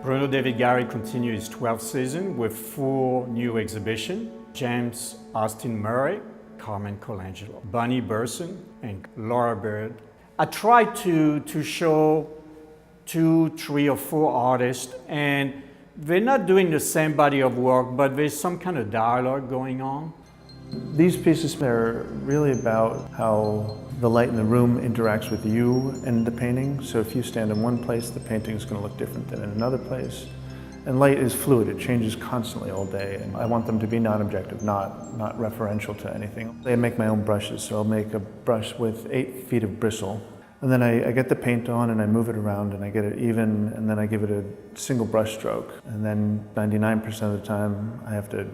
Bruno David Gallery continues its 12th season with 4 new exhibitions: James Austin Murray, Carmon Colangelo, Bunny Burson, and Laura Bird. I try to show 2, 3, or 4 artists, and they're not doing the same body of work, but there's some kind of dialogue going on. These pieces are really about how the light in the room interacts with you and the painting. So if you stand in one place, the painting is going to look different than in another place. And light is fluid, it changes constantly all day. And I want them to be non-objective, not referential to anything. I make my own brushes, so I'll make a brush with 8 feet of bristle. And then I get the paint on and I move it around and I get it even, and then I give it a single brush stroke. And then 99% of the time I have to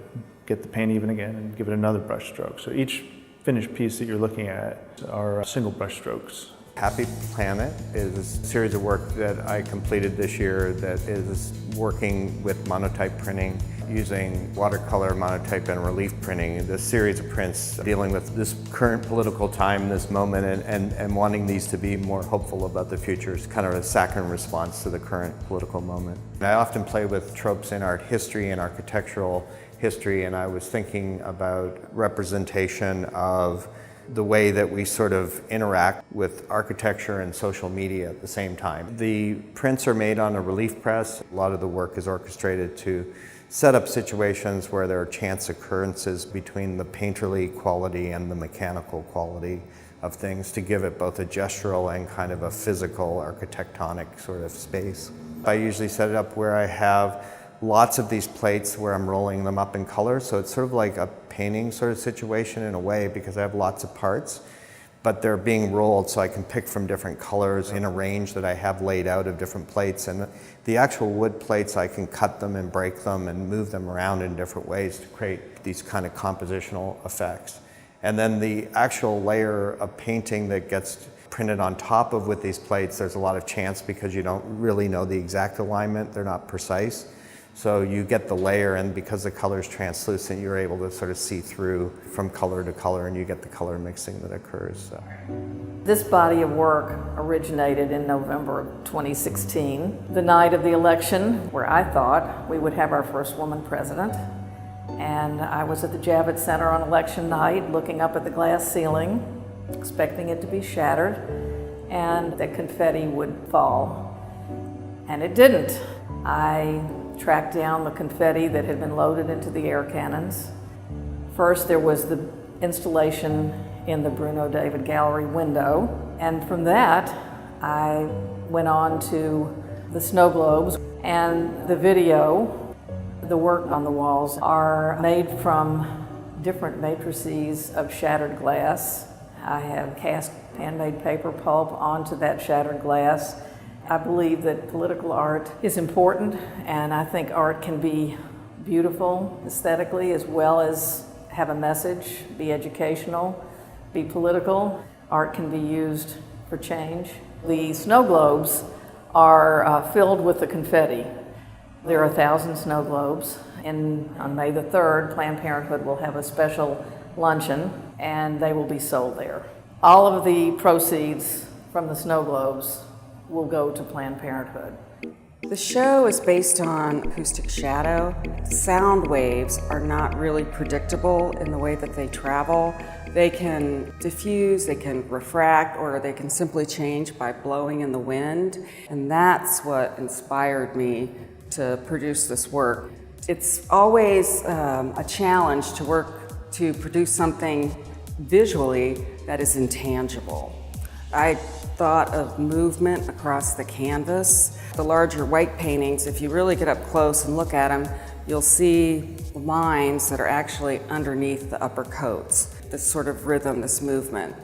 get the paint even again and give it another brush stroke. So each finished piece that you're looking at are single brush strokes. Happy Planet is a series of work that I completed this year that is working with monotype printing, using watercolor, monotype, and relief printing. This series of prints dealing with this current political time, this moment, and wanting these to be more hopeful about the future. It's kind of a saccharine response to the current political moment. And I often play with tropes in art history and architectural history, and I was thinking about representation of the way that we sort of interact with architecture and social media at the same time. The prints are made on a relief press. A lot of the work is orchestrated to set up situations where there are chance occurrences between the painterly quality and the mechanical quality of things to give it both a gestural and kind of a physical architectonic sort of space. I usually set it up where I have lots of these plates where I'm rolling them up in color, so it's sort of like a painting sort of situation in a way because I have lots of parts, but they're being rolled so I can pick from different colors in a range that I have laid out of different plates. And the actual wood plates, I can cut them and break them and move them around in different ways to create these kind of compositional effects. And then the actual layer of painting that gets printed on top of with these plates, there's a lot of chance because you don't really know the exact alignment, they're not precise. So you get the layer, and because the color is translucent, you're able to sort of see through from color to color, and you get the color mixing that occurs. So. This body of work originated in November of 2016, the night of the election, where I thought we would have our first woman president. And I was at the Javits Center on election night, looking up at the glass ceiling, expecting it to be shattered, and that confetti would fall. And it didn't. I tracked down the confetti that had been loaded into the air cannons. First, there was the installation in the Bruno David Gallery window, and from that, I went on to the snow globes and the video. The work on the walls are made from different matrices of shattered glass. I have cast handmade paper pulp onto that shattered glass. I believe that political art is important, and I think art can be beautiful aesthetically as well as have a message, be educational, be political. Art can be used for change. The snow globes are filled with the confetti. There are 1,000 snow globes, and on May the 3rd, Planned Parenthood will have a special luncheon, and they will be sold there. All of the proceeds from the snow globes will go to Planned Parenthood. The show is based on Acoustic Shadow. Sound waves are not really predictable in the way that they travel. They can diffuse, they can refract, or they can simply change by blowing in the wind. And that's what inspired me to produce this work. It's always a challenge to produce something visually that is intangible. I thought of movement across the canvas. The larger white paintings, if you really get up close and look at them, you'll see lines that are actually underneath the upper coats, this sort of rhythm, this movement.